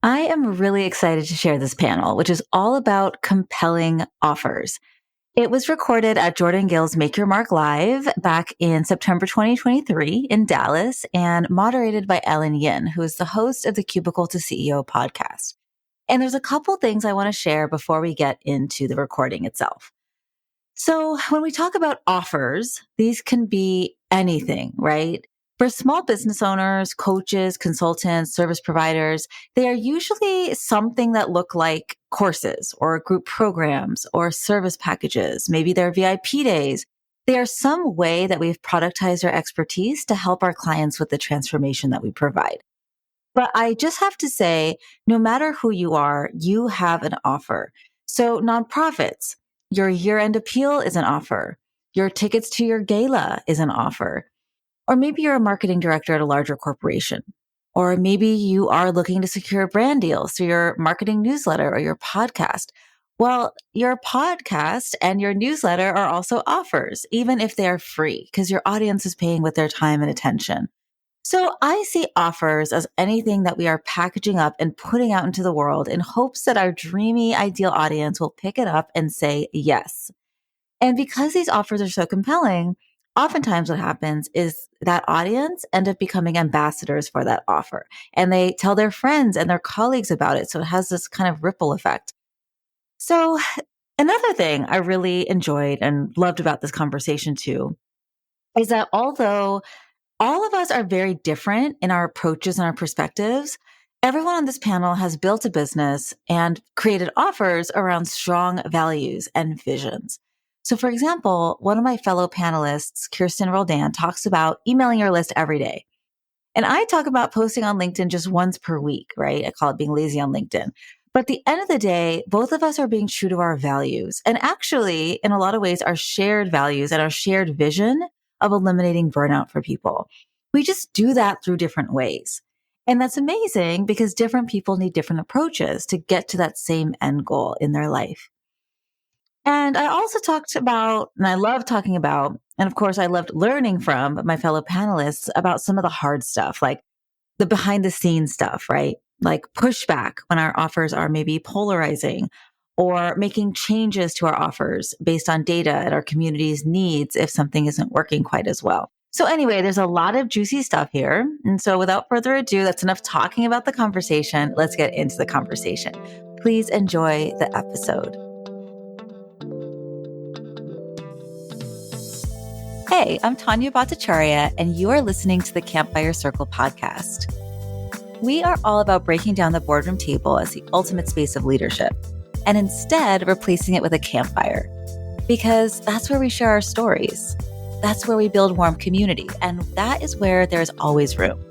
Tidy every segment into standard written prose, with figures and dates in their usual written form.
I am really excited to share this panel, which is all about compelling offers. It was recorded at Jordan Gill's Make Your Mark Live back in September 2023 in Dallas and moderated by Ellen Yin, who is the host of the Cubicle to CEO podcast. And there's a couple things I want to share before we get into the recording itself. So when we talk about offers, these can be anything, right? For small business owners, coaches, consultants, service providers, they are usually something that look like courses or group programs or service packages. Maybe they're VIP days. They are some way that we've productized our expertise to help our clients with the transformation that we provide. But I just have to say, no matter who you are, you have an offer. So nonprofits, your year-end appeal is an offer. Your tickets to your gala is an offer. Or maybe you're a marketing director at a larger corporation. Or maybe you are looking to secure brand deals through your marketing newsletter or your podcast. Well, your podcast and your newsletter are also offers, even if they are free, because your audience is paying with their time and attention. So I see offers as anything that we are packaging up and putting out into the world in hopes that our dreamy, ideal audience will pick it up and say yes. And because these offers are so compelling, oftentimes what happens is that audience end up becoming ambassadors for that offer. And they tell their friends and their colleagues about it. So it has this kind of ripple effect. So another thing I really enjoyed and loved about this conversation too, is that although all of us are very different in our approaches and our perspectives, everyone on this panel has built a business and created offers around strong values and visions. So for example, one of my fellow panelists, Kirsten Roldan, talks about emailing your list every day. And I talk about posting on LinkedIn just once per week, right? I call it being lazy on LinkedIn. But at the end of the day, both of us are being true to our values. And actually, in a lot of ways, our shared values and our shared vision of eliminating burnout for people. We just do that through different ways. And that's amazing because different people need different approaches to get to that same end goal in their life. And I also talked about, and I love talking about, and of course I loved learning from my fellow panelists about some of the hard stuff, like the behind the scenes stuff, right? Like pushback when our offers are maybe polarizing, or making changes to our offers based on data and our community's needs if something isn't working quite as well. So anyway, there's a lot of juicy stuff here. And so without further ado, that's enough talking about the conversation. Let's get into the conversation. Please enjoy the episode. Hey, I'm Tanya Bhattacharya, and you are listening to the Campfire Circle podcast. We are all about breaking down the boardroom table as the ultimate space of leadership, and instead replacing it with a campfire. Because that's where we share our stories. That's where we build warm community, and that is where there's always room.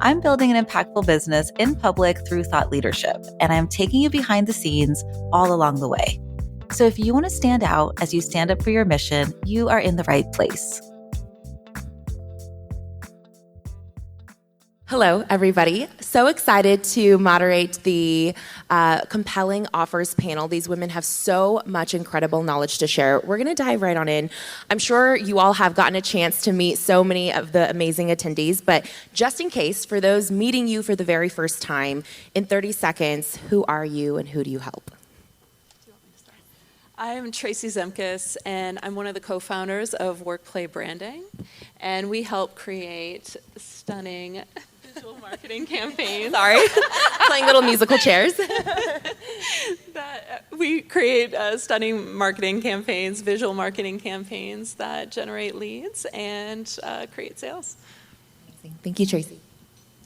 I'm building an impactful business in public through thought leadership, and I'm taking you behind the scenes all along the way. So if you want to stand out as you stand up for your mission, you are in the right place. Hello, everybody. So excited to moderate the compelling offers panel. These women have so much incredible knowledge to share. We're going to dive right on in. I'm sure you all have gotten a chance to meet so many of the amazing attendees, but just in case, for those meeting you for the very first time, in 30 seconds, who are you and who do you help? I'm Traci Szemkus, and I'm one of the co-founders of Workplay Branding, and we help create stunning visual marketing campaigns. Sorry, playing little musical chairs. We create stunning marketing campaigns, visual marketing campaigns that generate leads and create sales. Thank you, Traci.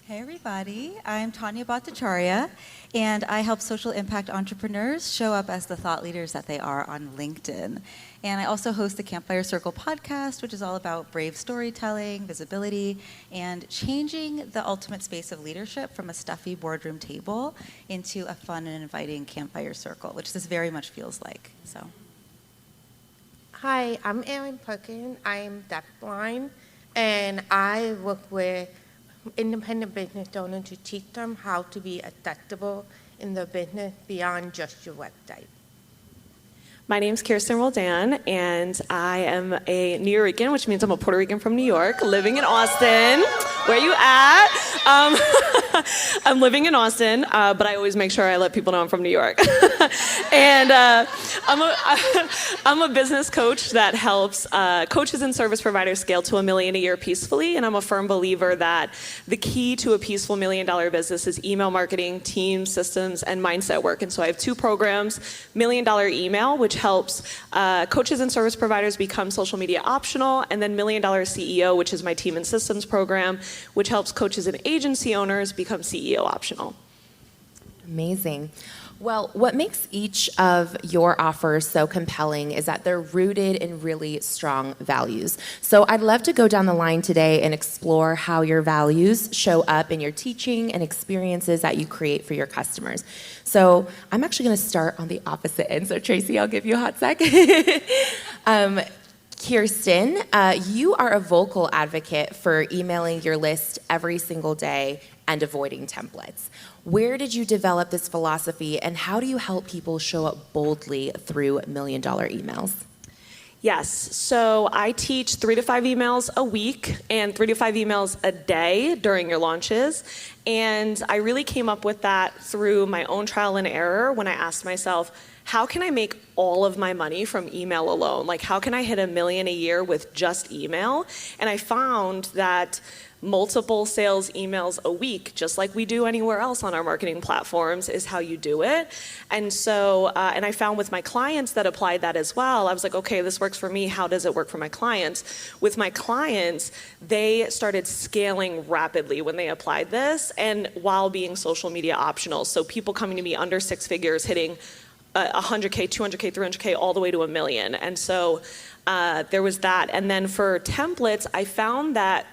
Hey everybody, I'm Tanya Bhattacharya, and I help social impact entrepreneurs show up as the thought leaders that they are on LinkedIn. And I also host the Campfire Circle podcast, which is all about brave storytelling, visibility, and changing the ultimate space of leadership from a stuffy boardroom table into a fun and inviting campfire circle, which this very much feels like. So, hi, I'm Erin Perkins. I'm deafblind, and I work with independent business owners to teach them how to be adaptable in their business beyond just your website. My name's Kirsten Roldan, and I am a New Yorican, which means I'm a Puerto Rican from New York, living in Austin. Where you at? I'm living in Austin, but I always make sure I let people know I'm from New York. And I'm a business coach that helps coaches and service providers scale to $1 million a year peacefully. And I'm a firm believer that the key to a peaceful $1 million business is email marketing, team systems, and mindset work. And so I have 2 programs: $1 Million Email, which helps coaches and service providers become social media optional, and then $1 Million CEO, which is my team and systems program, which helps coaches and agency owners become CEO optional. Amazing. Well, what makes each of your offers so compelling is that they're rooted in really strong values. So I'd love to go down the line today and explore how your values show up in your teaching and experiences that you create for your customers. So I'm actually going to start on the opposite end. So Traci, I'll give you a hot sec. Kirsten, you are a vocal advocate for emailing your list every single day and avoiding templates. Where did you develop this philosophy, and how do you help people show up boldly through $1 Million emails? Yes, so I teach 3 to 5 emails a week and 3 to 5 emails a day during your launches. And I really came up with that through my own trial and error when I asked myself, how can I make all of my money from email alone? Like, how can I hit $1 million a year with just email? And I found that multiple sales emails a week, just like we do anywhere else on our marketing platforms, is how you do it. And so, and I found with my clients that applied that as well. I was like, okay, this works for me. How does it work for my clients? With my clients, they started scaling rapidly when they applied this, and while being social media optional. So people coming to me under 6 figures, hitting 100K, 200K, 300K, all the way to $1 million. And so there was that. And then for templates, I found that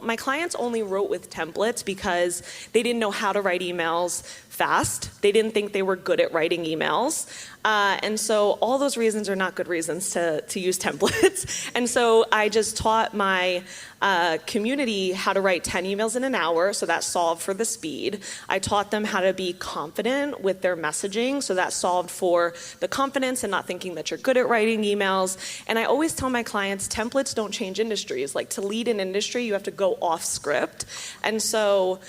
my clients only wrote with templates because they didn't know how to write emails fast. They didn't think they were good at writing emails. And so all those reasons are not good reasons to use templates. And so I just taught my community how to write 10 emails in an hour, so that solved for the speed. I taught them how to be confident with their messaging, so that solved for the confidence and not thinking that you're good at writing emails. And I always tell my clients, templates don't change industries. Like, to lead an industry, you have to go off script. And so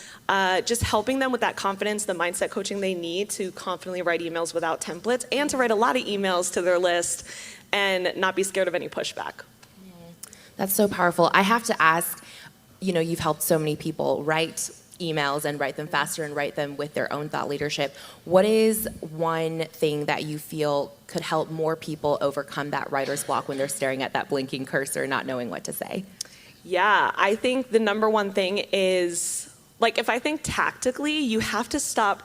just helping them with that confidence, the mindset coaching they need to confidently write emails without templates, and to write a lot of emails to their list and not be scared of any pushback. That's so powerful. I have to ask, you've helped so many people write emails and write them faster and write them with their own thought leadership. What is one thing that you feel could help more people overcome that writer's block when they're staring at that blinking cursor, not knowing what to say? Yeah, I think the number one thing is, like, if I think tactically, you have to stop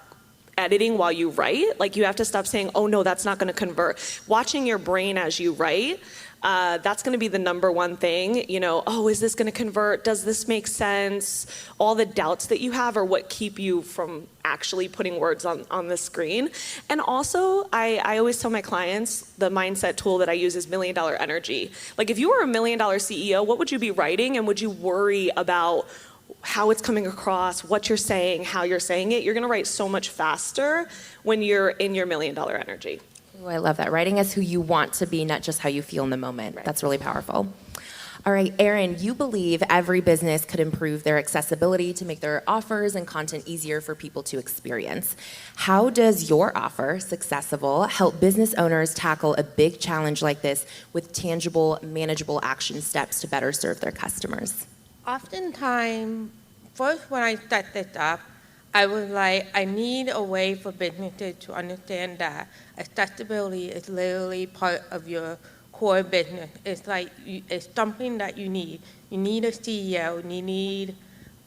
editing while you write. Like, you have to stop saying, oh no, that's not going to convert. Watching your brain as you write, that's going to be the number one thing. Oh, is this going to convert? Does this make sense? All the doubts that you have are what keep you from actually putting words on the screen. And also, I always tell my clients, the mindset tool that I use is $1 Million Energy. Like, if you were a $1 million CEO, what would you be writing? And would you worry about how it's coming across, what you're saying, how you're saying it? You're going to write so much faster when you're in your $1 million energy. Oh, I love that. Writing as who you want to be, not just how you feel in the moment. Right. That's really powerful. All right, Erin, you believe every business could improve their accessibility to make their offers and content easier for people to experience. How does your offer, Successible, help business owners tackle a big challenge like this with tangible, manageable action steps to better serve their customers? Oftentimes, first when I set this up, I was like, I need a way for businesses to understand that accessibility is literally part of your core business. It's like, it's something that you need. You need a CEO, you need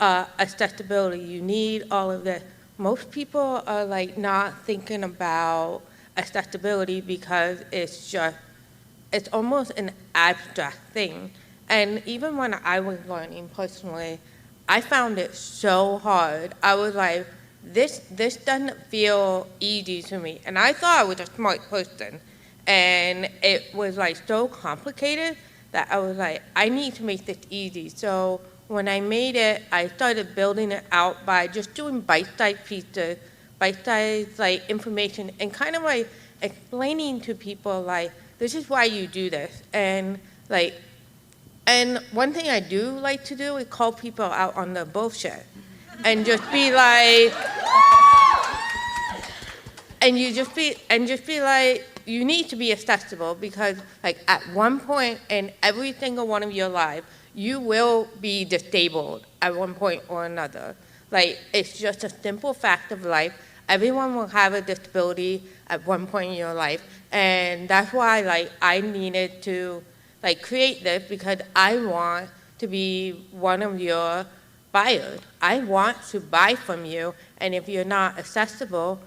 accessibility, you need all of this. Most people are like not thinking about accessibility because it's almost an abstract thing. And even when I was learning personally, I found it so hard. I was like, this doesn't feel easy to me. And I thought I was a smart person. And it was like so complicated that I was like, I need to make this easy. So when I made it, I started building it out by just doing bite-sized pieces, bite-sized like information, and kind of like explaining to people like, this is why you do this. And one thing I do like to do is call people out on the bullshit. and just be like, and just be like, you need to be accessible because like at one point in every single one of your lives, you will be disabled at one point or another. Like, it's just a simple fact of life. Everyone will have a disability at one point in your life. And that's why, like, I needed to, like, create this because I want to be one of your buyers. I want to buy from you. And if you're not accessible,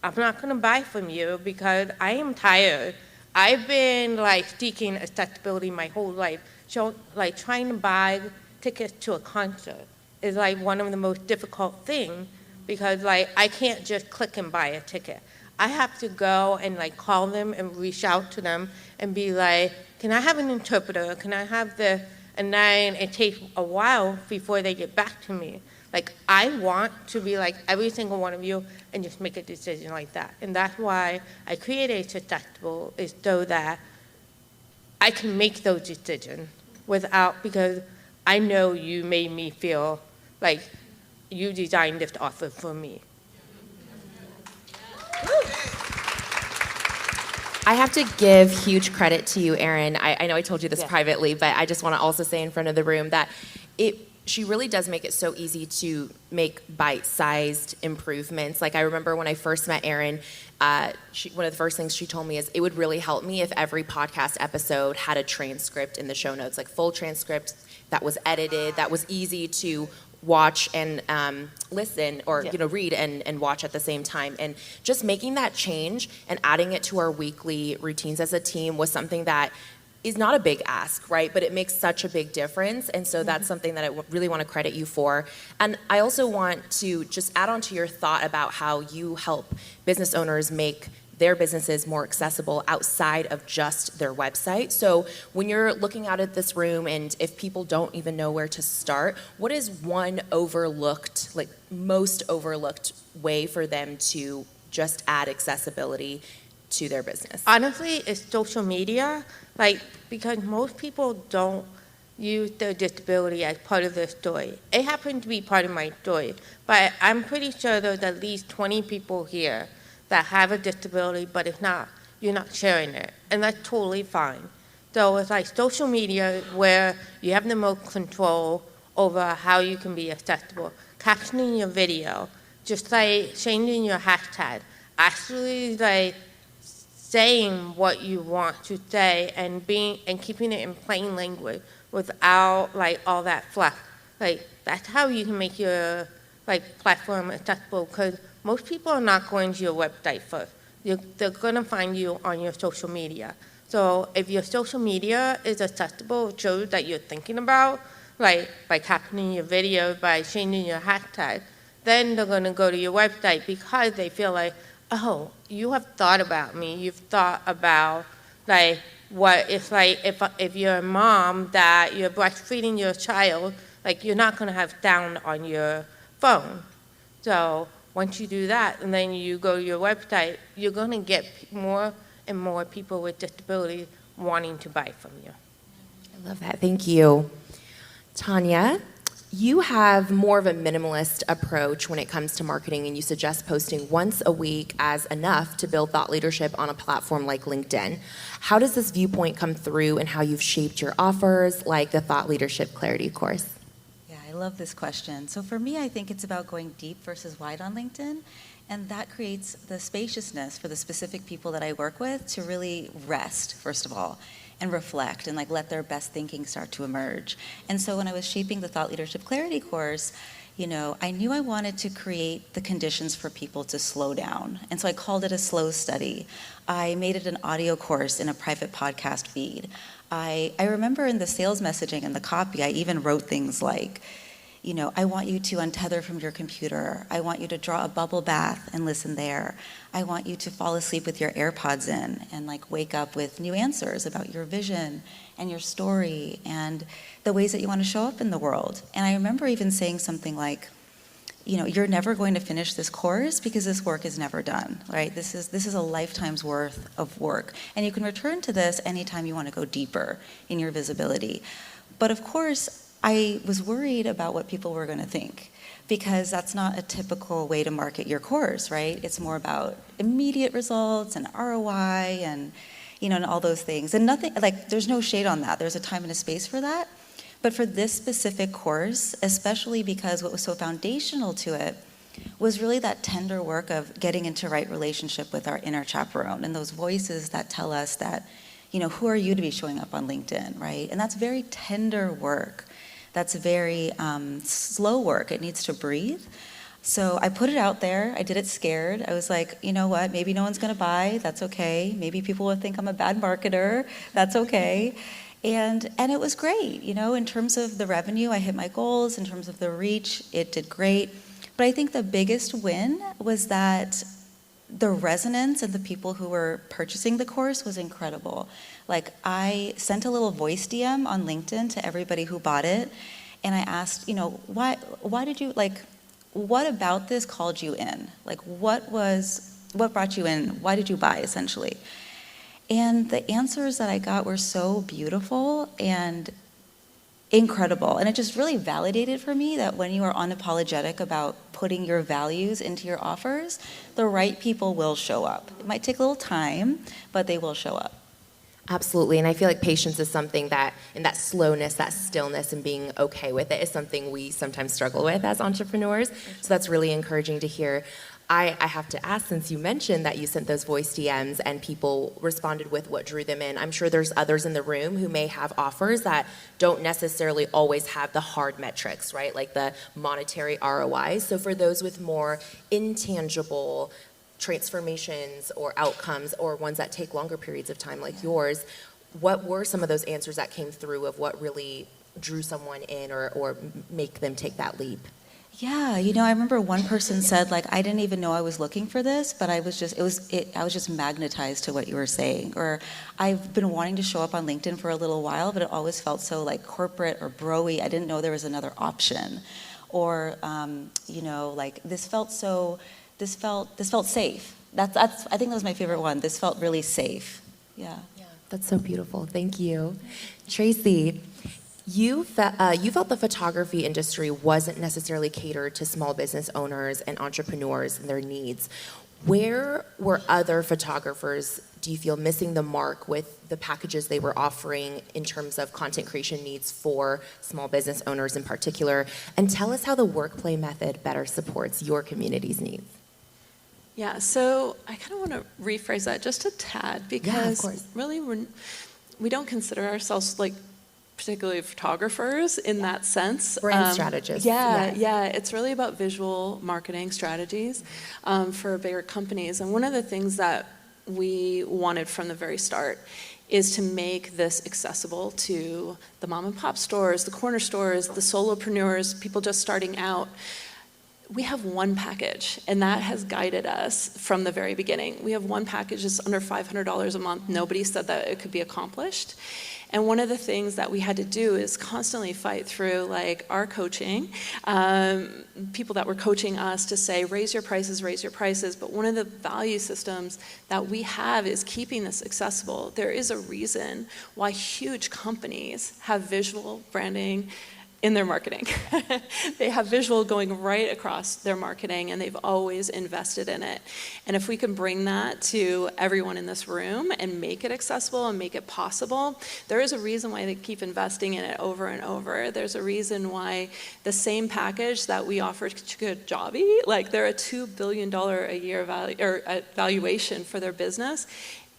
I'm not going to buy from you because I am tired. I've been, like, seeking accessibility my whole life. So, like, trying to buy tickets to a concert is, like, one of the most difficult things because, like, I can't just click and buy a ticket. I have to go and, like, call them and reach out to them and be like, can I have an interpreter? Can I have this? And then it takes a while before they get back to me. Like, I want to be like every single one of you and just make a decision like that. And that's why I created Accessible, is so that I can make those decisions because I know you made me feel like you designed this offer for me. I have to give huge credit to you, Erin. I know I told you this privately, but I just want to also say in front of the room that she really does make it so easy to make bite-sized improvements. Like, I remember when I first met Erin, one of the first things she told me is it would really help me if every podcast episode had a transcript in the show notes, like full transcript that was edited, that was easy to watch and listen or read and watch at the same time. And just making that change and adding it to our weekly routines as a team was something that is not a big ask, right? But it makes such a big difference. And so that's something that I really want to credit you for. And I also want to just add on to your thought about how you help business owners make their businesses more accessible outside of just their website. So when you're looking out at this room and if people don't even know where to start, what is one overlooked, like most overlooked way for them to just add accessibility to their business? Honestly, it's social media, like, because most people don't use their disability as part of their story. It happened to be part of my story, but I'm pretty sure there's at least 20 people here that have a disability, but you're not sharing it, and that's totally fine. So it's like social media where you have the most control over how you can be accessible. Captioning your video, just like changing your hashtag, actually like saying what you want to say and keeping it in plain language without like all that fluff. Like, that's how you can make your like platform accessible, because most people are not going to your website first. They're going to find you on your social media. So if your social media is accessible, it shows that you're thinking about, like by captioning your video, by changing your hashtag, then they're going to go to your website because they feel like, oh, you have thought about me. You've thought about like what it's like if you're a mom that you're breastfeeding your child, like you're not going to have sound on your phone. So once you do that and then you go to your website, you're going to get more and more people with disabilities wanting to buy from you. I love that. Thank you. Tanya, you have more of a minimalist approach when it comes to marketing, and you suggest posting once a week as enough to build thought leadership on a platform like LinkedIn. How does this viewpoint come through in how you've shaped your offers, like the Thought Leadership Clarity course? Yeah, I love this question. So for me, I think it's about going deep versus wide on LinkedIn, and that creates the spaciousness for the specific people that I work with to really rest, first of all, and reflect and like let their best thinking start to emerge. And so when I was shaping the Thought Leadership Clarity course, I knew I wanted to create the conditions for people to slow down. And so I called it a slow study. I made it an audio course in a private podcast feed. I remember in the sales messaging and the copy, I even wrote things like, I want you to untether from your computer. I want you to draw a bubble bath and listen there. I want you to fall asleep with your AirPods in and like wake up with new answers about your vision and your story and the ways that you want to show up in the world. And I remember even saying something like, you're never going to finish this course because this work is never done, right? This is a lifetime's worth of work. And you can return to this anytime you want to go deeper in your visibility. But of course, I was worried about what people were going to think, because that's not a typical way to market your course, right? It's more about immediate results and ROI and, and all those things. And nothing, like, there's no shade on that. There's a time and a space for that. But for this specific course, especially because what was so foundational to it was really that tender work of getting into right relationship with our inner chaperone and those voices that tell us that, who are you to be showing up on LinkedIn, right? And that's very tender work. That's very slow work. It needs to breathe. So I put it out there. I did it scared. I was like, you know what? Maybe no one's going to buy. That's okay. Maybe people will think I'm a bad marketer. That's okay. And it was great. In terms of the revenue, I hit my goals. In terms of the reach, it did great. But I think the biggest win was that the resonance of the people who were purchasing the course was incredible. Like, I sent a little voice DM on LinkedIn to everybody who bought it, and I asked, why did you, what about this called you in? Like, what brought you in? Why did you buy, essentially? And the answers that I got were so beautiful and incredible. And it just really validated for me that when you are unapologetic about putting your values into your offers, the right people will show up. It might take a little time, but they will show up. Absolutely, and I feel like patience is something that, and that slowness, that stillness, and being okay with it is something we sometimes struggle with as entrepreneurs. So that's really encouraging to hear. I have to ask, since you mentioned that you sent those voice DMs and people responded with what drew them in, I'm sure there's others in the room who may have offers that don't necessarily always have the hard metrics, right? Like the monetary ROI. So for those with more intangible transformations or outcomes, or ones that take longer periods of time like yours, what were some of those answers that came through of what really drew someone in or make them take that leap? Yeah, I remember one person said, I didn't even know I was looking for this, but I was just magnetized to what you were saying. Or I've been wanting to show up on LinkedIn for a little while, but it always felt so corporate or bro-y. I didn't know there was another option. Or, this felt safe. That's I think that was my favorite one. This felt really safe. Yeah. Yeah, that's so beautiful. Thank you. Traci, you felt the photography industry wasn't necessarily catered to small business owners and entrepreneurs and their needs. Where were other photographers, do you feel, missing the mark with the packages they were offering in terms of content creation needs for small business owners in particular? And tell us how the workplay method better supports your community's needs. Yeah, so I kind of want to rephrase that just a tad, because really we don't consider ourselves particularly photographers in that sense. Brand strategists. Yeah, it's really about visual marketing strategies for bigger companies. And one of the things that we wanted from the very start is to make this accessible to the mom and pop stores, the corner stores, the solopreneurs, people just starting out. We have one package, and that has guided us from the very beginning. We have one package that's under $500 a month. Nobody said that it could be accomplished. And one of the things that we had to do is constantly fight through our coaching, people that were coaching us to say, raise your prices, raise your prices. But one of the value systems that we have is keeping this accessible. There is a reason why huge companies have visual branding in their marketing. They have visual going right across their marketing, and they've always invested in it. And if we can bring that to everyone in this room and make it accessible and make it possible, there is a reason why they keep investing in it over and over. There's a reason why the same package that we offer to Kajabi, they're a $2 billion a year valuation for their business.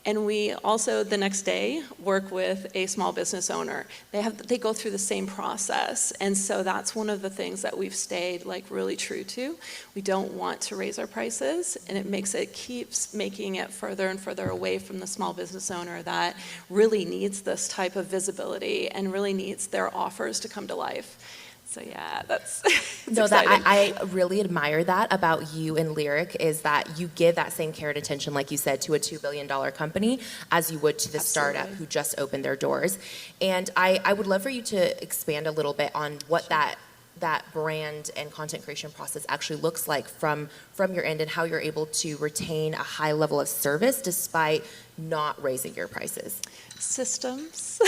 And we also, the next day, work with a small business owner. They go through the same process. And so that's one of the things that we've stayed really true to. We don't want to raise our prices, and it keeps making it further and further away from the small business owner that really needs this type of visibility and really needs their offers to come to life. So yeah, that's exciting. I really admire that about you and Lyric, is that you give that same care and attention, like you said, to a $2 billion company as you would to the startup who just opened their doors. And I would love for you to expand a little bit on what that brand and content creation process actually looks like from from your end and how you're able to retain a high level of service despite not raising your prices. Systems.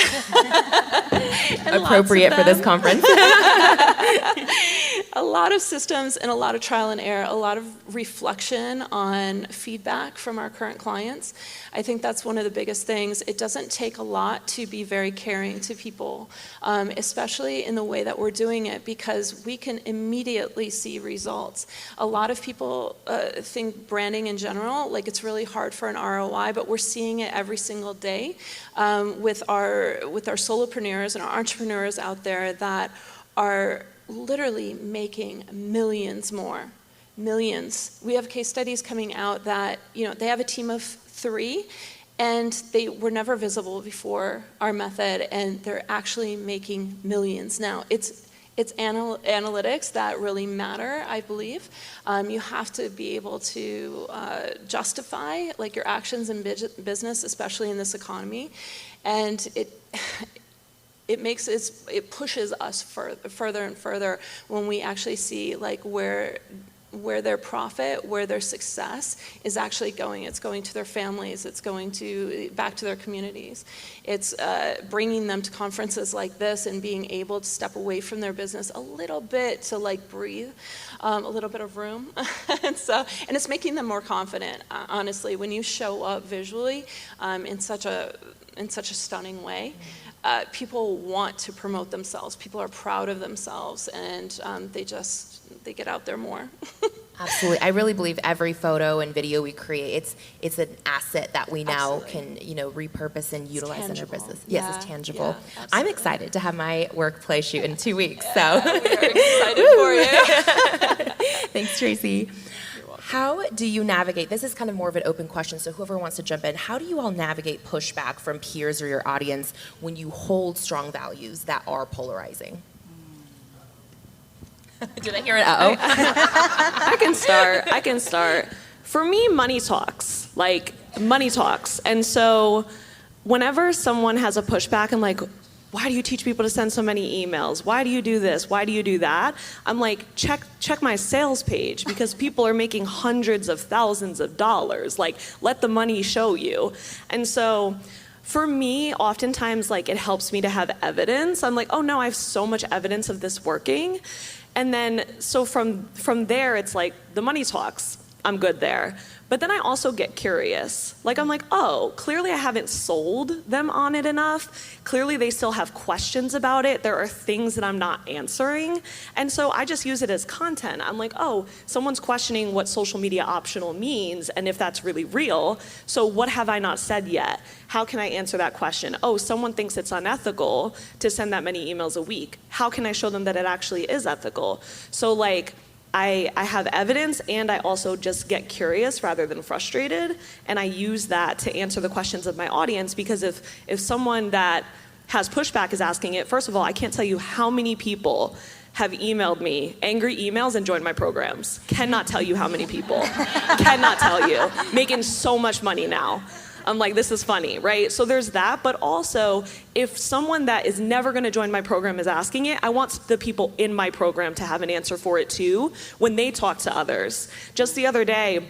Appropriate for this conference. A lot of systems and a lot of trial and error, a lot of reflection on feedback from our current clients. I think that's one of the biggest things. It doesn't take a lot to be very caring to people, especially in the way that we're doing it, because we can immediately see results. A lot of people think branding in general, like it's really hard for an ROI, but we're seeing it every single day with our solopreneurs and our entrepreneurs out there that are literally making millions more. Millions. We have case studies coming out that, they have a team of 3 and they were never visible before our method, and they're actually making millions now. It's analytics that really matter, I believe. You have to be able to justify like your actions in business, especially in this economy, and it pushes us further and further when we actually see like where their profit, where their success is actually going. It's going to their families. It's going back to their communities. It's bringing them to conferences like this and being able to step away from their business a little bit to like breathe, a little bit of room. and it's making them more confident. Honestly, when you show up visually in such a stunning way, people want to promote themselves. People are proud of themselves, and they get out there more. Absolutely. I really believe every photo and video we create, it's an asset that we now can, repurpose and utilize in our business. Yes, it's tangible. Yeah, I'm excited to have my workplace shoot in 2 weeks. So we are excited for you. Thanks, Traci. How do you navigate, this is kind of more of an open question, so whoever wants to jump in, how do you all navigate pushback from peers or your audience when you hold strong values that are polarizing? Did I hear an uh-oh? I can start. For me, money talks. And so whenever someone has a pushback, I'm like, why do you teach people to send so many emails? Why do you do this? Why do you do that? I'm like, check my sales page, because people are making hundreds of thousands of dollars. Like, let the money show you. And so for me, oftentimes, like, it helps me to have evidence. I'm like, oh no, I have so much evidence of this working. And then, so from there, it's like, the money talks. I'm good there. But then I also get curious. Like, I'm like, oh, clearly I haven't sold them on it enough. Clearly they still have questions about it. There are things that I'm not answering. And so I just use it as content. I'm like, oh, someone's questioning what social media optional means and if that's really real. So what have I not said yet? How can I answer that question? Oh, someone thinks it's unethical to send that many emails a week. How can I show them that it actually is ethical? So like, I have evidence, and I also just get curious rather than frustrated, and I use that to answer the questions of my audience, because if someone that has pushback is asking it, first of all, I can't tell you how many people have emailed me angry emails and joined my programs. Cannot tell you how many people. Cannot tell you. Making so much money now. I'm like, this is funny, right? So there's that, but also, if someone that is never gonna join my program is asking it, I want the people in my program to have an answer for it too when they talk to others. Just the other day,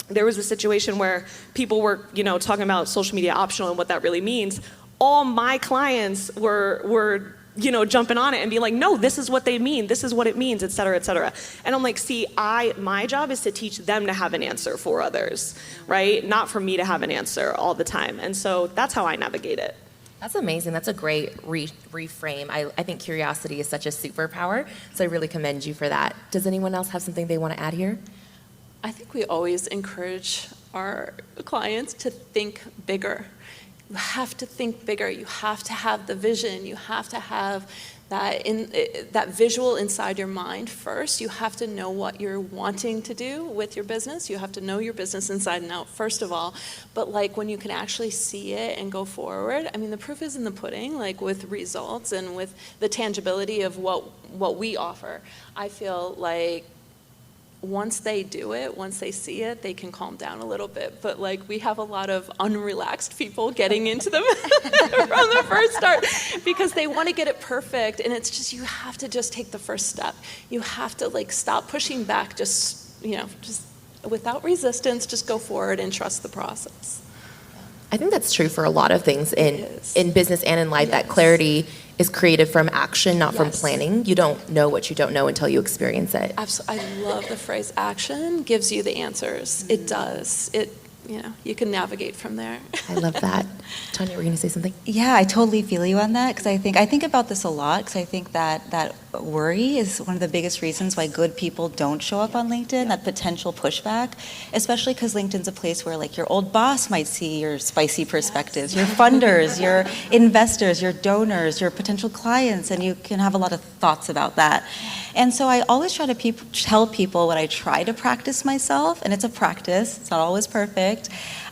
there was a situation where people were, talking about social media optional and what that really means. All my clients were jumping on it and be like, no, this is what they mean, this is what it means, et cetera, et cetera. And I'm like, see, my job is to teach them to have an answer for others, right? Not for me to have an answer all the time. And so that's how I navigate it. That's amazing. That's a great reframe. I think curiosity is such a superpower, so I really commend you for that. Does anyone else have something they want to add here? I think we always encourage our clients to think bigger. You have to think bigger. You have to have the vision. You have to have that visual inside your mind first. You have to know what you're wanting to do with your business. You have to know your business inside and out, first of all. But like when you can actually see it and go forward, I mean, the proof is in the pudding, like with results and with the tangibility of what we offer. I feel like once they do it, once they see it, they can calm down a little bit. But like we have a lot of unrelaxed people getting into them from the first start because they want to get it perfect. And it's just, you have to just take the first step. You have to like stop pushing back, just without resistance, just go forward and trust the process. I think that's true for a lot of things is. in business and in life, that Yes. clarity is created from action, not from Yes. planning. You don't know what you don't know until you experience it. Absolutely. I love the phrase action gives you the answers. It does. You can navigate from there. I love that. Tanya, were you going to say something? Yeah, I totally feel you on that, because I think about this a lot, because I think that worry is one of the biggest reasons why good people don't show up on LinkedIn, that potential pushback, especially because LinkedIn's a place where like your old boss might see your spicy perspectives, your funders, your investors, your donors, your potential clients, and you can have a lot of thoughts about that. And so I always try to tell people what I try to practice myself, and it's a practice, it's not always perfect.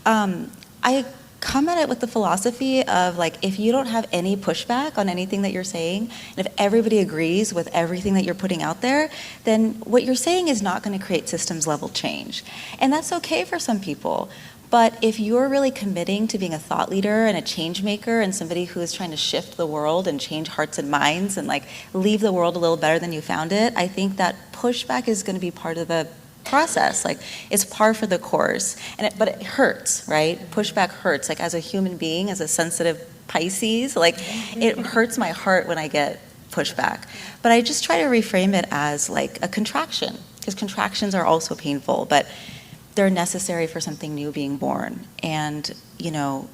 I come at it with the philosophy of like, if you don't have any pushback on anything that you're saying, and if everybody agrees with everything that you're putting out there, then what you're saying is not going to create systems level change. And that's okay for some people. But if you're really committing to being a thought leader and a change maker and somebody who is trying to shift the world and change hearts and minds and like leave the world a little better than you found it, I think that pushback is going to be part of the process. Like, it's par for the course, but it hurts, right? Pushback hurts. Like, as a human being, as a sensitive Pisces, like it hurts my heart when I get pushback. But I just try to reframe it as like a contraction, because contractions are also painful, but they're necessary for something new being born. And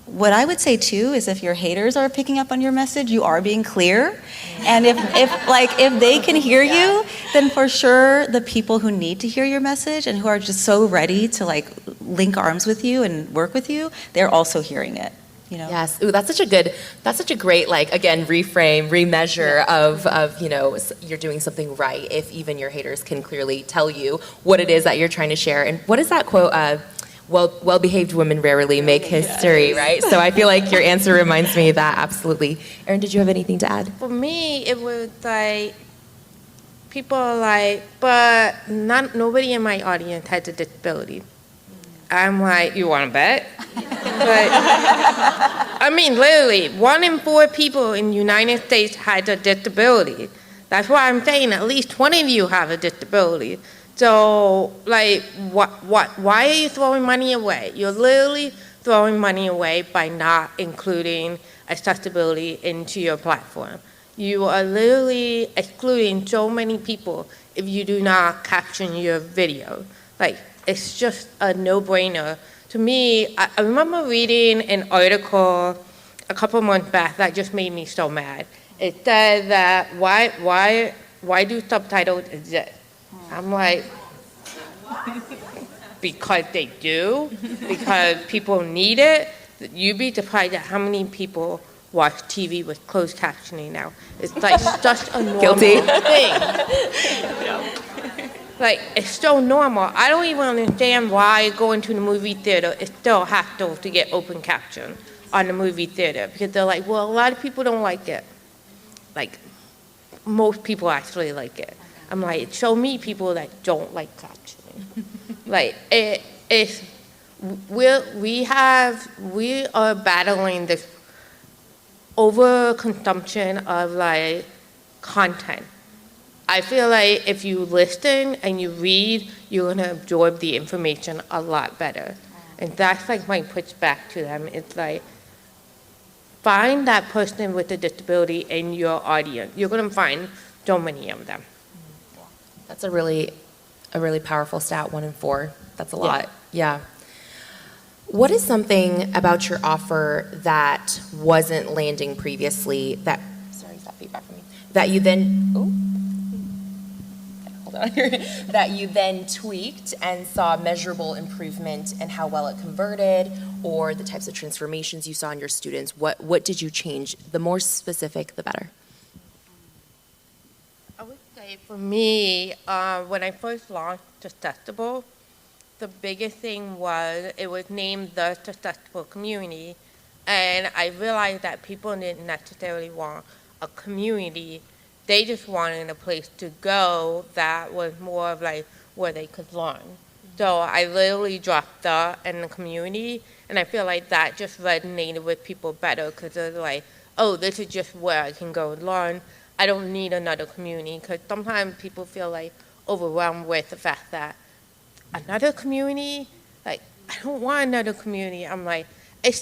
what I would say too is, if your haters are picking up on your message, you are being clear. And if they can hear you, then for sure the people who need to hear your message and who are just so ready to like link arms with you and work with you, they're also hearing it. Yes. Ooh, that's such a great, like, again, reframe, remeasure of you're doing something right if even your haters can clearly tell you what it is that you're trying to share. And what is that quote? Well-behaved women rarely make history, right? So I feel like your answer reminds me of that, absolutely. Erin, did you have anything to add? For me, it was like, people are like, but nobody in my audience has a disability. I'm like, you want to bet? Literally, 1 in 4 people in the United States has a disability. That's why I'm saying at least 20 of you have a disability. So, like, why are you throwing money away? You're literally throwing money away by not including accessibility into your platform. You are literally excluding so many people if you do not caption your video. Like, it's just a no-brainer. To me, I remember reading an article a couple months back that just made me so mad. It said that why do subtitles exist? I'm like, because they do, because people need it. You'd be surprised at how many people watch TV with closed captioning now. It's like such a normal thing. Like, it's so normal. I don't even understand why going to the movie theater is still hassle to get open caption on the movie theater, because they're like, well, a lot of people don't like it. Like, most people actually like it. I'm like, show me people that don't like captioning. Like, we are battling this overconsumption of like content. I feel like if you listen and you read, you're gonna absorb the information a lot better. And that's like my pushback to them. It's like, find that person with a disability in your audience. You're gonna find so many of them. That's a really powerful stat, 1 in 4. That's a lot. Yeah. What is something about your offer that wasn't landing previously sorry, is that feedback from me? That you then, that you then tweaked and saw measurable improvement in how well it converted, or the types of transformations you saw in your students? What did you change? The more specific, the better. I would say for me, when I first launched Successful, the biggest thing was it was named the Successful Community, and I realized that people didn't necessarily want a community. They just wanted a place to go that was more of like where they could learn. So I literally dropped the in the community, and I feel like that just resonated with people better, because they're like, oh, this is just where I can go and learn. I don't need another community, because sometimes people feel like overwhelmed with the fact that another community. Like, I don't want another community. I'm like, you're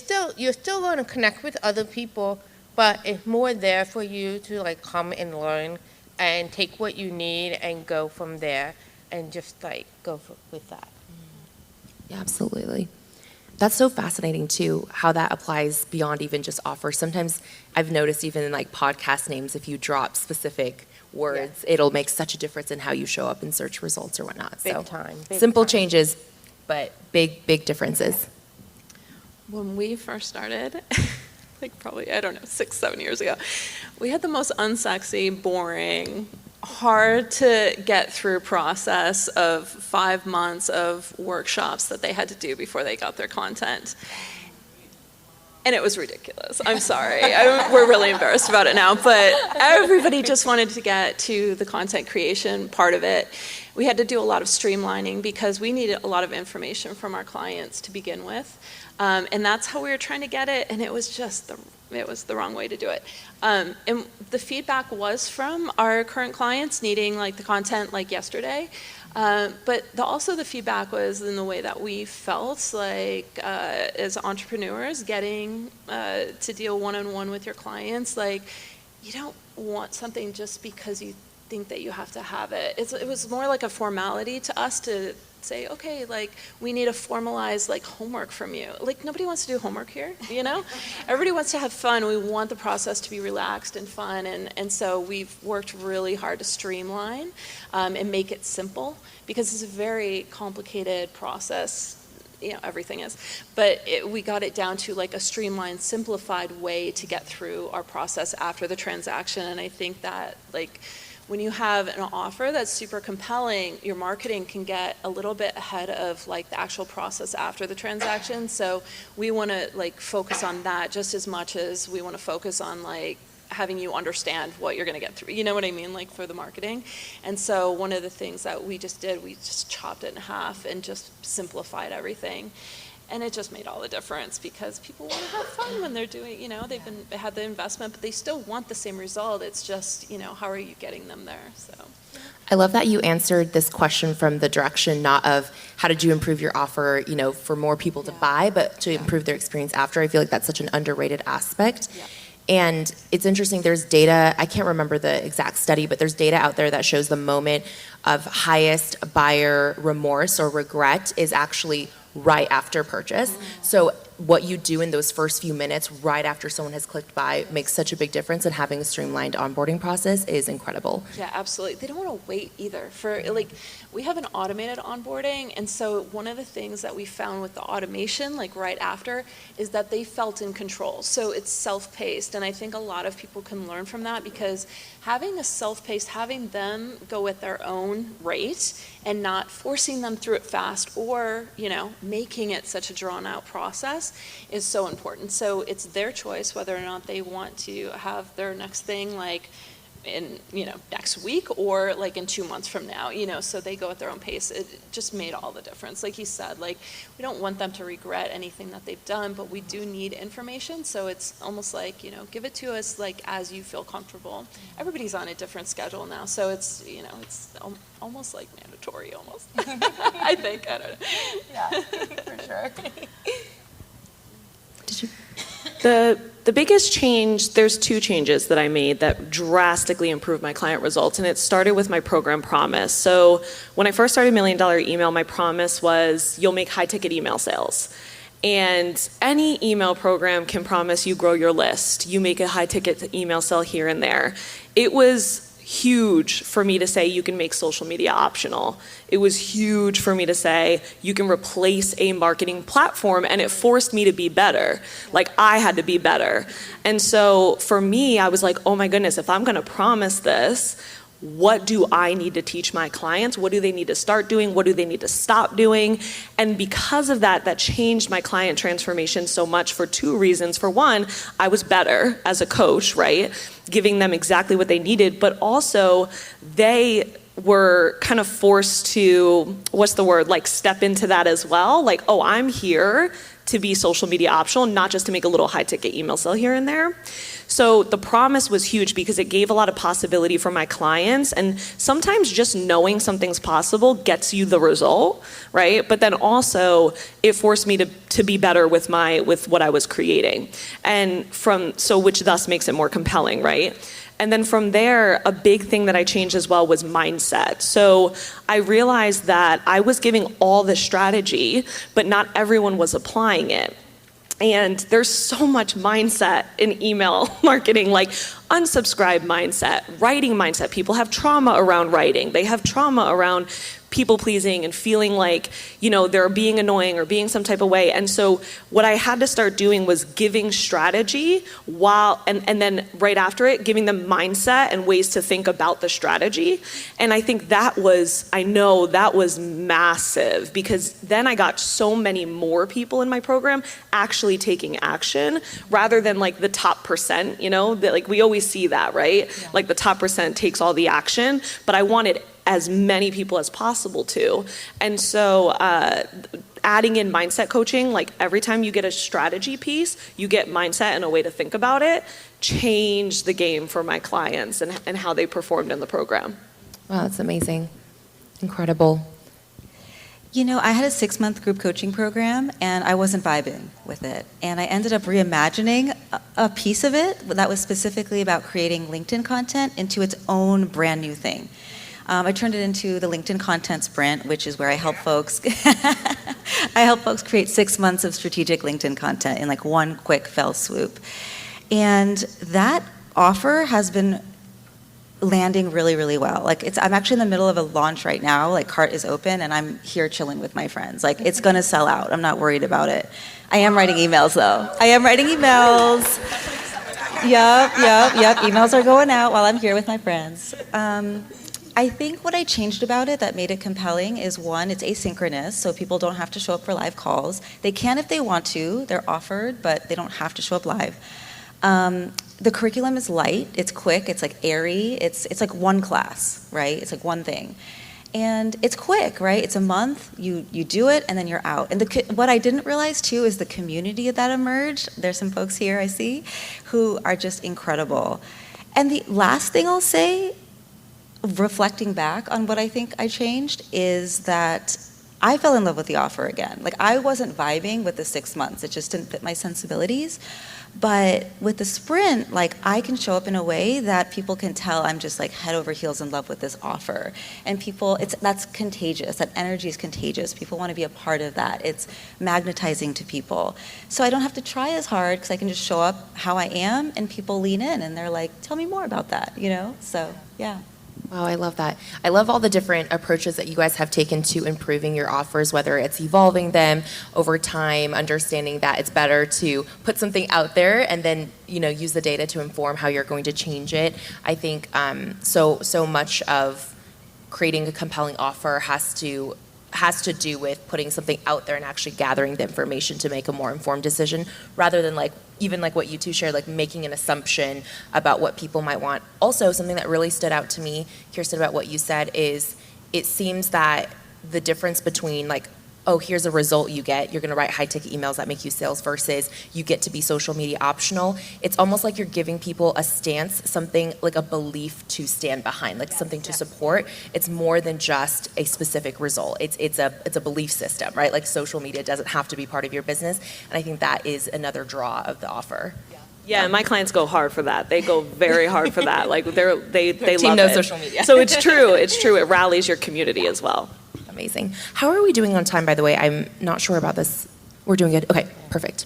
still going to connect with other people, but it's more there for you to like come and learn and take what you need and go from there and just like with that. Yeah, absolutely. That's so fascinating too, how that applies beyond even just offers. Sometimes I've noticed even in like podcast names, if you drop specific words, it'll make such a difference in how you show up in search results or whatnot. Big time. Simple changes, but big differences. When we first started, like probably, I don't know, 6-7 years ago, we had the most unsexy, boring, hard to get through process of 5 months of workshops that they had to do before they got their content. And it was ridiculous. I'm sorry. We're really embarrassed about it now, but everybody just wanted to get to the content creation part of it. We had to do a lot of streamlining because we needed a lot of information from our clients to begin with. And that's how we were trying to get it, and it was just the wrong way to do it. And the feedback was from our current clients needing like the content like yesterday. But also the feedback was in the way that we felt like as entrepreneurs getting to deal one-on-one with your clients. Like, you don't want something just because you think that you have to have it. It was more like a formality to us to say, okay, like we need a formalized like homework from you. Like nobody wants to do homework here, you know? Everybody wants to have fun. We want the process to be relaxed and fun. And so we've worked really hard to streamline and make it simple because it's a very complicated process. You know, everything is. But we got it down to like a streamlined, simplified way to get through our process after the transaction. And I think that like, when you have an offer that's super compelling, your marketing can get a little bit ahead of like the actual process after the transaction. So we want to like focus on that just as much as we want to focus on like having you understand what you're going to get through. You know what I mean? Like for the marketing. And so one of the things that we just did, we just chopped it in half and just simplified everything. And it just made all the difference because people want to have fun when they're doing, you know, they had the investment, but they still want the same result. It's just, you know, how are you getting them there? So. I love that you answered this question from the direction not of how did you improve your offer, you know, for more people to buy, but to improve their experience after. I feel like that's such an underrated aspect. Yeah. And it's interesting, there's data, I can't remember the exact study, but there's data out there that shows the moment of highest buyer remorse or regret is actually right after purchase. So what you do in those first few minutes right after someone has clicked buy makes such a big difference, and having a streamlined onboarding process is incredible. Yeah, absolutely. They don't want to wait either. For like, we have an automated onboarding, and so one of the things that we found with the automation, like right after, is that they felt in control. So it's self-paced, and I think a lot of people can learn from that because having a self-paced, having them go at their own rate and not forcing them through it fast or, you know, making it such a drawn-out process is so important. So it's their choice whether or not they want to have their next thing like in, you know, next week or like in 2 months from now, you know, so they go at their own pace. It just made all the difference. Like you said, like we don't want them to regret anything that they've done, but we do need information. So it's almost like, you know, give it to us like as you feel comfortable. Everybody's on a different schedule now, so it's, you know, it's almost like mandatory almost. I think, I don't know. Yeah, for sure. Did you? The biggest change, there's 2 changes that I made that drastically improved my client results, and it started with my program promise. So when I first started $1 Million Email, my promise was you'll make high-ticket email sales. And any email program can promise you grow your list. You make a high-ticket email sale here and there. It was huge for me to say you can make social media optional. It was huge for me to say you can replace a marketing platform, and it forced me to be better. Like I had to be better. And so for me, I was like, oh my goodness, if I'm gonna promise this, what do I need to teach my clients? What do they need to start doing? What do they need to stop doing? And because of that, that changed my client transformation so much for 2 reasons. For one, I was better as a coach, right? Giving them exactly what they needed, but also they were kind of forced to, step into that as well. Like, oh, I'm here to be social media optional, not just to make a little high ticket email sale here and there. So the promise was huge because it gave a lot of possibility for my clients, and sometimes just knowing something's possible gets you the result, right? But then also it forced me to be better with what I was creating, and which thus makes it more compelling, right? And then from there, a big thing that I changed as well was mindset. So I realized that I was giving all the strategy, but not everyone was applying it. And there's so much mindset in email marketing, like unsubscribe mindset, writing mindset. People have trauma around writing. They have trauma around people pleasing and feeling like, they're being annoying or being some type of way. And so what I had to start doing was giving strategy and then right after it, giving them mindset and ways to think about the strategy. And I think that was massive, because then I got so many more people in my program actually taking action rather than like the top percent, that like we always see that, right? Yeah. Like the top percent takes all the action, but I wanted as many people as possible to. And so adding in mindset coaching, like every time you get a strategy piece, you get mindset and a way to think about it, changed the game for my clients and how they performed in the program. Wow, that's amazing. Incredible. I had a 6-month group coaching program, and I wasn't vibing with it. And I ended up reimagining a piece of it that was specifically about creating LinkedIn content into its own brand new thing. I turned it into the LinkedIn Content Sprint, which is where I help folks create 6 months of strategic LinkedIn content in like one quick fell swoop. And that offer has been landing really, really well. Like I'm actually in the middle of a launch right now, like cart is open and I'm here chilling with my friends. Like it's gonna sell out, I'm not worried about it. I am writing emails though. Yep, emails are going out while I'm here with my friends. I think what I changed about it that made it compelling is, one, it's asynchronous, so people don't have to show up for live calls. They can if they want to, they're offered, but they don't have to show up live. The curriculum is light, it's quick, it's like airy, it's like one class, right? It's like one thing. And it's quick, right? It's a month, you do it, and then you're out. And what I didn't realize too is the community that emerged. There's some folks here I see who are just incredible. And the last thing I'll say, reflecting back on what I think I changed, is that I fell in love with the offer again. Like I wasn't vibing with the 6 months. It just didn't fit my sensibilities. But with the sprint, like I can show up in a way that people can tell I'm just like head over heels in love with this offer. And that's contagious. That energy is contagious. People want to be a part of that. It's magnetizing to people. So I don't have to try as hard because I can just show up how I am and people lean in and they're like, tell me more about that, So, yeah. Wow, I love that. I love all the different approaches that you guys have taken to improving your offers, whether it's evolving them over time, understanding that it's better to put something out there and then, use the data to inform how you're going to change it. I think so much of creating a compelling offer has to do with putting something out there and actually gathering the information to make a more informed decision, rather than even what you two shared, like making an assumption about what people might want. Also, something that really stood out to me, Kirsten, about what you said is it seems that the difference between oh, here's a result you get, you're gonna write high ticket emails that make you sales, versus you get to be social media optional. It's almost like you're giving people a stance, something like a belief to stand behind, something to support. It's more than just a specific result. It's a belief system, right? Like social media doesn't have to be part of your business. And I think that is another draw of the offer. Yeah, and my clients go hard for that. They go very hard for that. Like they Team love knows it. social media. So it's true. It rallies your community as well. Amazing. How are we doing on time, by the way? I'm not sure about this. We're doing good. Okay, perfect.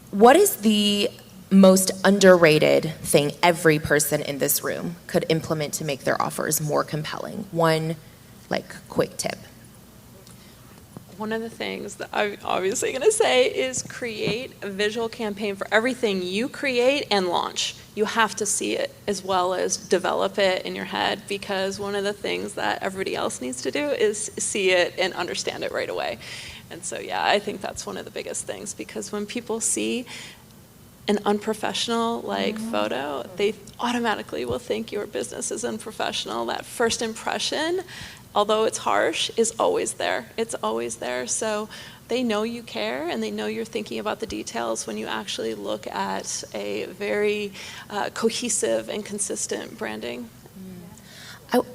What is the most underrated thing every person in this room could implement to make their offers more compelling? One, quick tip. One of the things that I'm obviously going to say is create a visual campaign for everything you create and launch. You have to see it as well as develop it in your head, because one of the things that everybody else needs to do is see it and understand it right away. And so, yeah, I think that's one of the biggest things, because when people see an unprofessional like photo, they automatically will think your business is unprofessional. That first impression, although it's harsh, is always there. It's always there. So they know you care and they know you're thinking about the details when you actually look at a very cohesive and consistent branding.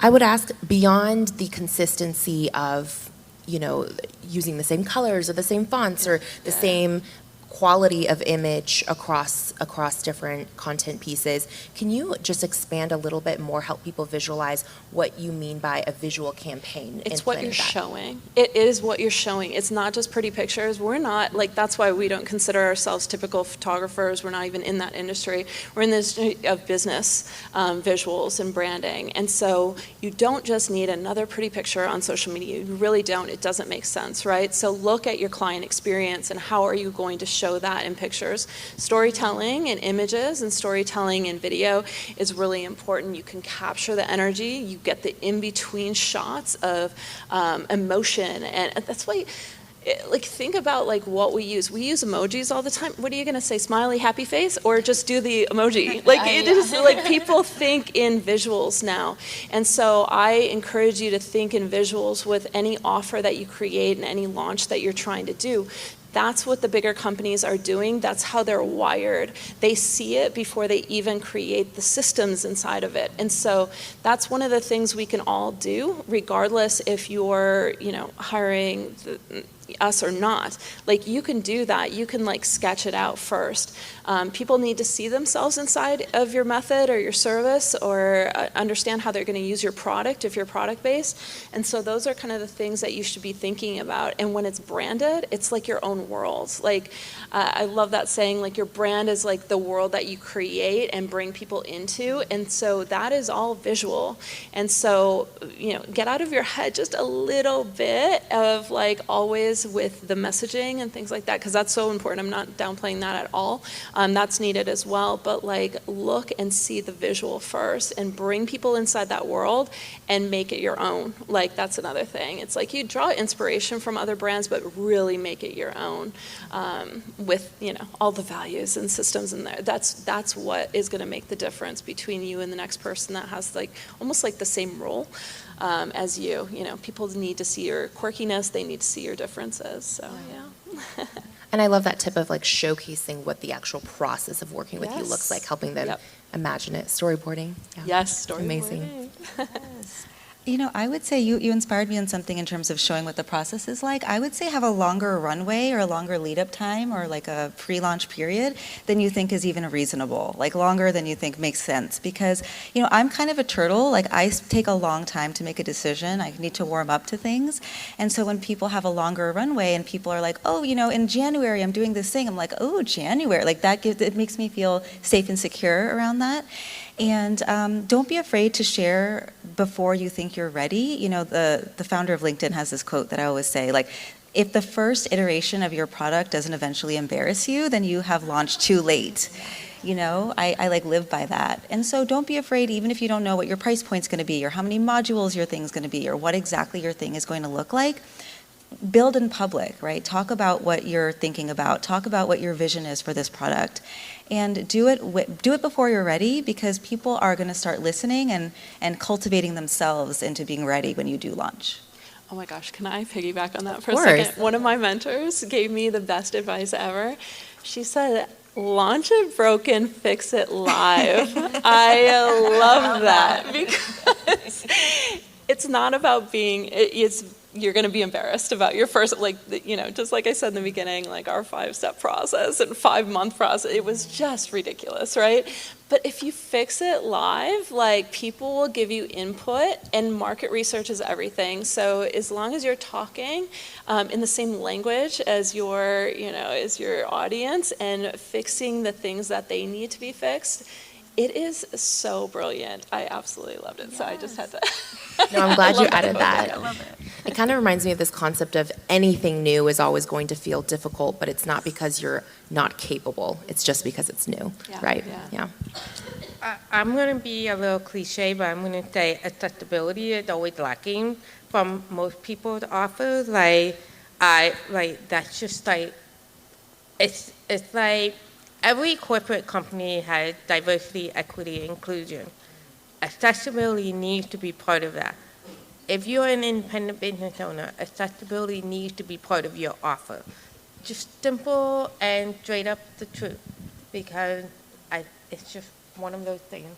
I would ask, beyond the consistency of, using the same colors or the same fonts or the same quality of image across different content pieces, can you just expand a little bit more, help people visualize what you mean by a visual campaign? It's what you're showing. It is what you're showing. It's not just pretty pictures. We're not, that's why we don't consider ourselves typical photographers. We're not even in that industry. We're in the industry of business visuals and branding. And so you don't just need another pretty picture on social media. You really don't. It doesn't make sense, right? So look at your client experience and how are you going to show that in pictures. Storytelling in images and storytelling in video is really important. You can capture the energy. You get the in-between shots of emotion. And that's why, think about what we use. We use emojis all the time. What are you going to say? Smiley, happy face? Or just do the emoji? It is people think in visuals now. And so I encourage you to think in visuals with any offer that you create and any launch that you're trying to do. That's what the bigger companies are doing. That's how they're wired. They see it before they even create the systems inside of it. And so that's one of the things we can all do, regardless if you're, hiring us or not. You can do that. You can sketch it out first. People need to see themselves inside of your method or your service or understand how they're going to use your product if you're product based. And so those are kind of the things that you should be thinking about. And when it's branded, it's like your own world. I love that saying, your brand is like the world that you create and bring people into. And so that is all visual. And so, get out of your head just a little bit of always with the messaging and things like that, because that's so important. I'm not downplaying that at all. That's needed as well. But look and see the visual first and bring people inside that world and make it your own. That's another thing. It's you draw inspiration from other brands, but really make it your own with, all the values and systems in there. That's what is going to make the difference between you and the next person that has almost the same role as you. People need to see your quirkiness. They need to see your differences. So, yeah. And I love that tip of showcasing what the actual process of working with you looks like, helping them imagine it. Storyboarding. Yeah. Yes, storyboarding. Amazing. Yes. I would say you inspired me on something in terms of showing what the process is like. I would say have a longer runway or a longer lead-up time or a pre-launch period than you think is even reasonable, longer than you think makes sense. Because, I'm kind of a turtle. I take a long time to make a decision. I need to warm up to things. And so when people have a longer runway and people are oh, in January I'm doing this thing, I'm oh, January. It makes me feel safe and secure around that. And don't be afraid to share before you think you're ready. The founder of LinkedIn has this quote that I always say, if the first iteration of your product doesn't eventually embarrass you, then you have launched too late. I live by that. And so don't be afraid, even if you don't know what your price point's going to be or how many modules your thing's going to be or what exactly your thing is going to look like. Build in public, right? Talk about what you're thinking about. Talk about what your vision is for this product. And do it before you're ready, because people are going to start listening and cultivating themselves into being ready when you do launch. Oh my gosh, can I piggyback on that for a second? One of my mentors gave me the best advice ever. She said, launch it broken, fix it live. I love that, because it's not about you're going to be embarrassed about your first, just like I said in the beginning, our 5-step process and 5-month process, it was just ridiculous, right? But if you fix it live, people will give you input, and market research is everything. So as long as you're talking in the same language as your audience and fixing the things that they need to be fixed, it is so brilliant. I absolutely loved it. Yes. So I just had to. No, I'm glad you added that. I love it. It kind of reminds me of this concept of anything new is always going to feel difficult, but it's not because you're not capable. It's just because it's new, right? Yeah. I'm going to be a little cliche, but I'm going to say accessibility is always lacking from most people's offers. That's just it's every corporate company has diversity, equity, inclusion. Accessibility needs to be part of that. If you're an independent business owner, accessibility needs to be part of your offer. Just simple and straight up the truth, because it's just one of those things.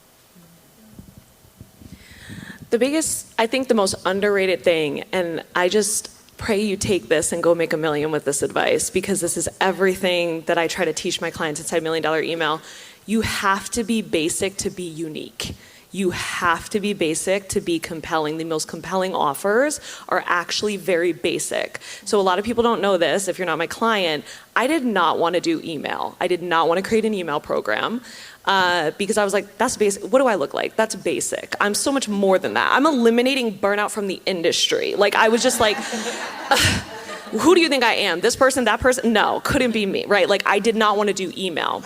I think the most underrated thing, and I just pray you take this and go make $1 million with this advice, because this is everything that I try to teach my clients inside $1 Million Email. You have to be basic to be unique. You have to be basic to be compelling. The most compelling offers are actually very basic. So a lot of people don't know this. If you're not my client, I did not want to do email. I did not want to create an email program because I was like, that's basic. What do I look like? That's basic. I'm so much more than that. I'm eliminating burnout from the industry. Like, I was just like, who do you think I am? This person, that person? No, couldn't be me, right? Like, I did not want to do email.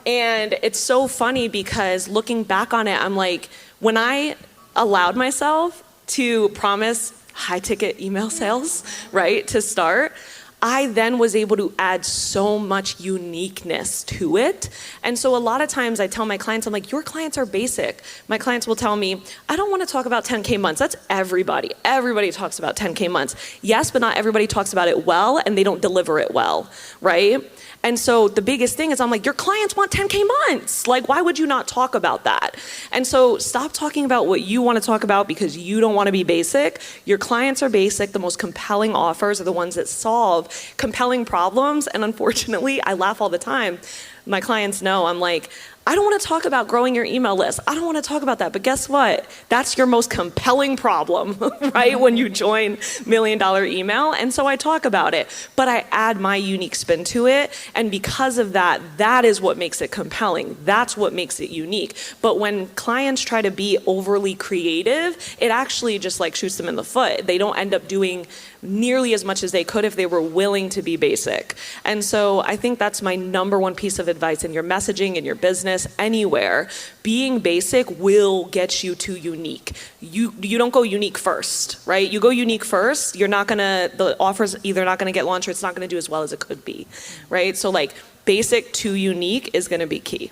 And it's so funny because looking back on it, I'm like, when I allowed myself to promise high ticket email sales, right, to start, I then was able to add so much uniqueness to it. And so a lot of times I tell my clients, I'm like, your clients are basic. My clients will tell me, I don't want to talk about 10K months. That's everybody. Everybody talks about 10K months. Yes, but not everybody talks about it well, and they don't deliver it well, right? And so the biggest thing is I'm like, your clients want 10K months. Like, why would you not talk about that? And so stop talking about what you want to talk about because you don't want to be basic. Your clients are basic. The most compelling offers are the ones that solve compelling problems. And unfortunately, I laugh all the time. My clients know I'm like, I don't want to talk about growing your email list. I don't want to talk about that. But guess what? That's your most compelling problem, right? When you join $1 Million Email. And so I talk about it, but I add my unique spin to it. And because of that, that is what makes it compelling. That's what makes it unique. But when clients try to be overly creative, it actually just like shoots them in the foot. They don't end up doing nearly as much as they could if they were willing to be basic. And so I think that's my number one piece of advice in your messaging, in your business, anywhere. Being basic will get you to unique. You don't go unique first, right? You go unique first, the offer's either not gonna get launched or it's not gonna do as well as it could be, right? So like basic to unique is gonna be key.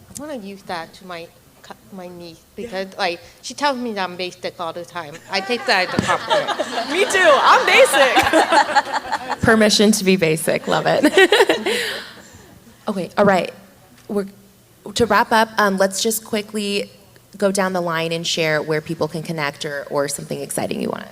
I want to use that to my niece because like she tells me that I'm basic all the time. I take that as a compliment. Me too, I'm basic. Permission to be basic, love it. Okay, all right. To wrap up, let's just quickly go down the line and share where people can connect or something exciting you want to.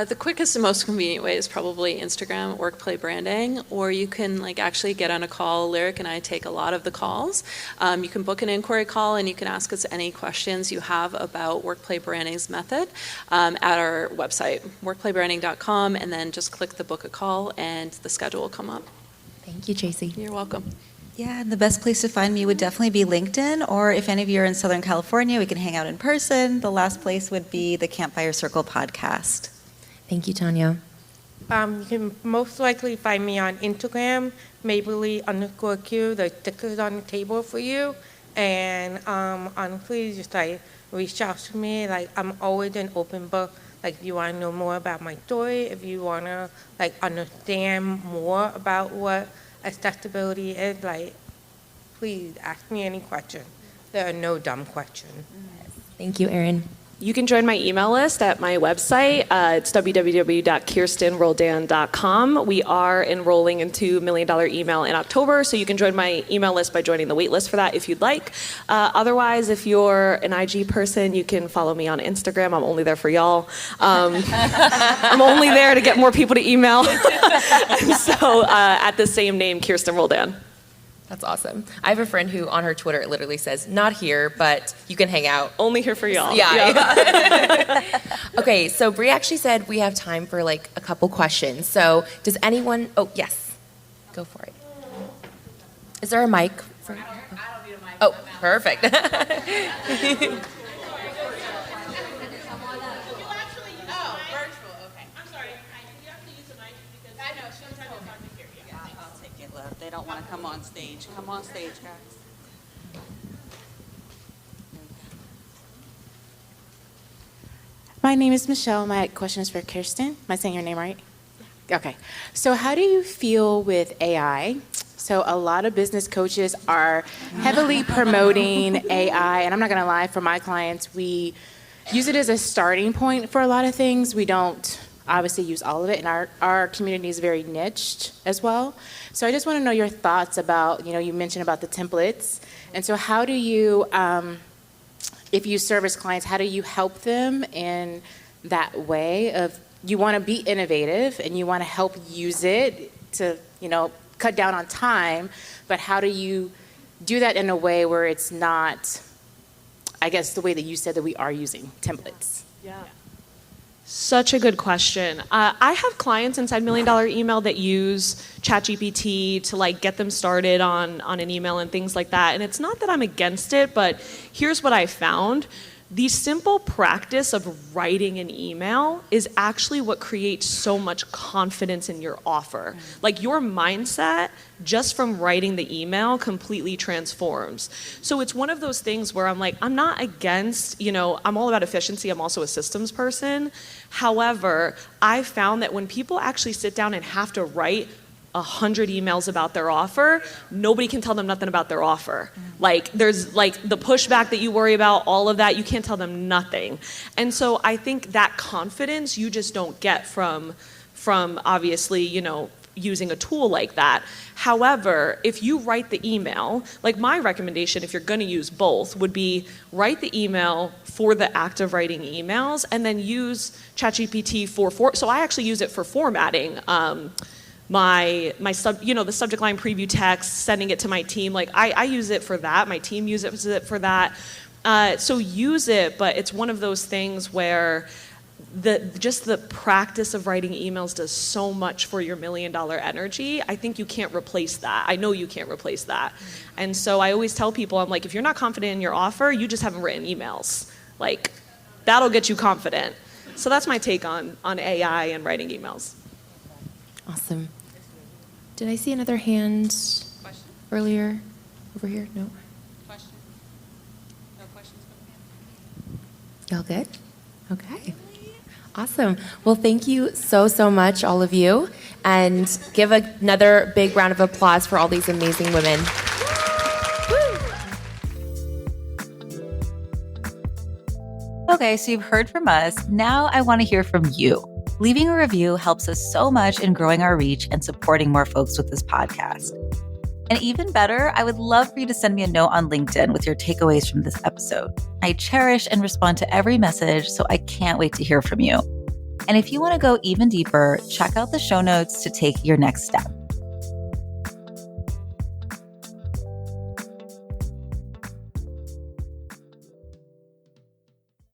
The quickest and most convenient way is probably Instagram, Workplay Branding, or you can actually get on a call. Lyric and I take a lot of the calls. You can book an inquiry call and you can ask us any questions you have about Workplay Branding's method at our website, workplaybranding.com, and then just click the book a call and the schedule will come up. Thank you, Traci. You're welcome. Yeah, and the best place to find me would definitely be LinkedIn, or if any of you are in Southern California, we can hang out in person. The last place would be the Campfire Circle podcast. Thank you, Tanya. You can most likely find me on Instagram, Mabley_Q. The sticker's on the table for you. And honestly, just like reach out to me. Like I'm always an open book. Like if you want to know more about my story, if you want to like understand more about what accessibility is, like please ask me any question. There are no dumb questions. Thank you, Erin. You can join my email list at my website. It's www.kirstenroldan.com. We are enrolling into $1 Million Email in October, so you can join my email list by joining the wait list for that if you'd like. Otherwise, if you're an IG person, you can follow me on Instagram. I'm only there for y'all. I'm only there to get more people to email. So at the same name, Kirsten Roldan. That's awesome. I have a friend who on her Twitter it literally says, not here, but you can hang out. Only here for y'all. Yeah. Okay, so Bree actually said we have time for like a couple questions. So does anyone, oh, yes, go for it. Is there a mic? I don't need a mic. Oh, perfect. They don't want to come on stage. Come on stage, guys. My name is Michelle. My question is for Kirsten. Am I saying your name right? Okay. So how do you feel with AI? So a lot of business coaches are heavily promoting AI. And I'm not going to lie, for my clients, we use it as a starting point for a lot of things. We don't obviously use all of it. And our community is very niched as well. So I just want to know your thoughts about, you mentioned about the templates. And so how do you, if you service clients, how do you help them in that way of, you want to be innovative and you want to help use it to, cut down on time, but how do you do that in a way where it's not, I guess, the way that you said that we are using templates? Yeah. Such a good question. I have clients inside $1 Million Email that use ChatGPT to get them started on an email and things like that. And it's not that I'm against it, but here's what I found. The simple practice of writing an email is actually what creates so much confidence in your offer. Your mindset, just from writing the email, completely transforms. So it's one of those things where I'm not against, I'm all about efficiency. I'm also a systems person. However, I found that when people actually sit down and have to write 100 emails about their offer, nobody can tell them nothing about their offer. There's the pushback that you worry about, all of that, you can't tell them nothing. And so I think that confidence you just don't get from obviously, using a tool like that. However, if you write the email, my recommendation, if you're going to use both, would be write the email for the act of writing emails and then use ChatGPT so I actually use it for formatting. My the subject line preview text, sending it to my team. I use it for that. My team uses it for that. So use it, but it's one of those things where the practice of writing emails does so much for your $1 million energy. I think you can't replace that. I know you can't replace that. And so I always tell people, I'm if you're not confident in your offer, you just haven't written emails. That'll get you confident. So that's my take on AI and writing emails. Awesome. Did I see another hand earlier? Over here? No? Question? No questions from the Y'all good? Okay. Awesome. Well, thank you so much, all of you. And give another big round of applause for all these amazing women. Okay, so you've heard from us. Now I want to hear from you. Leaving a review helps us so much in growing our reach and supporting more folks with this podcast. And even better, I would love for you to send me a note on LinkedIn with your takeaways from this episode. I cherish and respond to every message, so I can't wait to hear from you. And if you want to go even deeper, check out the show notes to take your next step.